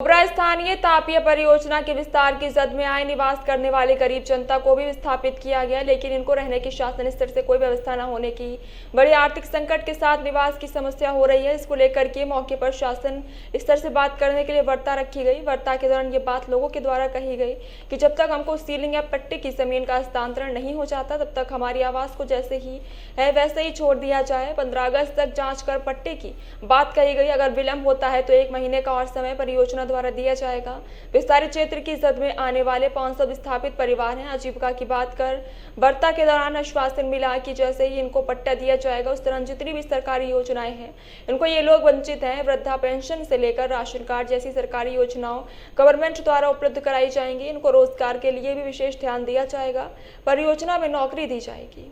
ओबरा स्थानीय तापीय परियोजना के विस्तार की जद में आए निवास करने वाले गरीब जनता को भी विस्थापित किया गया, लेकिन इनको रहने की शासन स्तर से कोई व्यवस्था न होने की बड़ी आर्थिक संकट के साथ निवास की समस्या हो रही है। इसको लेकर के मौके पर शासन स्तर से बात करने के लिए वार्ता रखी गई। वार्ता के दौरान ये बात लोगों के द्वारा कही गई कि जब तक हमको सीलिंग या पट्टे की जमीन का हस्तांतरण नहीं हो जाता तब तक हमारी आवास को जैसे ही है वैसे ही छोड़ दिया जाए। 15 अगस्त तक जाँच कर पट्टे की बात कही गई। अगर विलंब होता है तो 1 महीने का और समय परियोजना द्वारा दिया जाएगा। विस्तारित क्षेत्र की जद में आने वाले 500 विस्थापित परिवार हैं। आजीविका की बात कर वार्ता के दौरान आश्वासन मिला कि जैसे ही इनको पट्टा दिया जाएगा उस तरह जितनी भी सरकारी योजनाएं हैं इनको ये लोग वंचित हैं। वृद्धा पेंशन से लेकर राशन कार्ड जैसी सरकारी योजनाओं गवर्नमेंट द्वारा उपलब्ध कराई जाएंगी। इनको रोजगार के लिए भी विशेष ध्यान दिया जाएगा। परियोजना में नौकरी दी जाएगी।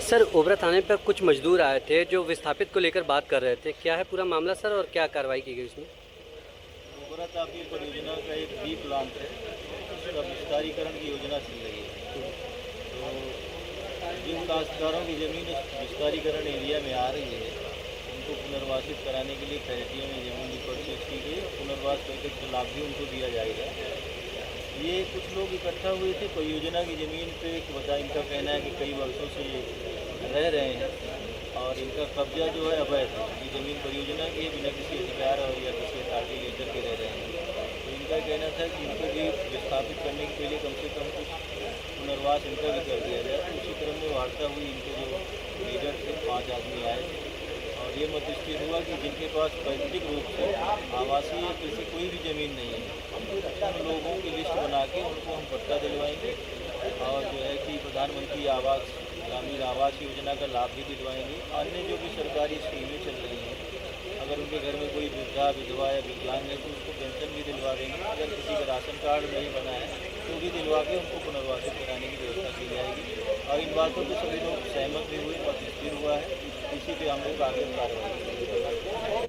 सर, ओबरा थाने पर कुछ मजदूर आए थे जो विस्थापित को लेकर बात कर रहे थे। क्या है पूरा मामला सर और क्या कार्रवाई की गई उसमें? ओबरा तापीय परियोजना का एक बी प्लांट है, उसका विस्तारीकरण की योजना चल रही है। तो जिन काश्तकारों की ज़मीन विस्तारीकरण एरिया में आ रही है उनको पुनर्वासित कराने के लिए तहसील में ज़मीन की परचेज की गई। पुनर्वास पैकेज का लाभ भी उनको दिया जाएगा। ये कुछ लोग इकट्ठा हुए थे परियोजना की ज़मीन पे। इनका कहना है कि कई वर्षों से रह रहे हैं और इनका कब्जा जो है अवैध है। ये ज़मीन परियोजना की बिना किसी अधिकार और या किसी अथॉरिटी लेकर के रह रहे हैं। तो इनका कहना था कि इनको भी विस्थापित करने के लिए कम से कम कुछ पुनर्वास इनका भी कर दिया जाए। तो उसी क्रम में वार्ता हुई। इनके जो लीडर थे 5 आदमी आए थे और ये मत स्थिर हुआ कि जिनके पास वैयक्तिक रूप से आवासीय किसी कोई भी ज़मीन नहीं है उन लोगों की लिस्ट बना के उनको हम पट्टा दिलवाएंगे और जो है कि प्रधानमंत्री आवास ग्रामीण आवास योजना का लाभ भी दिलवाएंगे। अन्य जो भी सरकारी स्कीमें चल रही हैं, अगर उनके घर में कोई वृद्धा विधवा या विकलांग है तो उसको पेंशन भी दिलवा देंगे। अगर किसी का राशन कार्ड नहीं बना है तो भी दिलवा के उनको पुनर्वासित कराने की व्यवस्था की जाएगी। और इन बातों पर सभी लोग सहमत भी हुए और स्थिर हुआ है। इसी पे हम लोग आगे कार्रवाई करेंगे।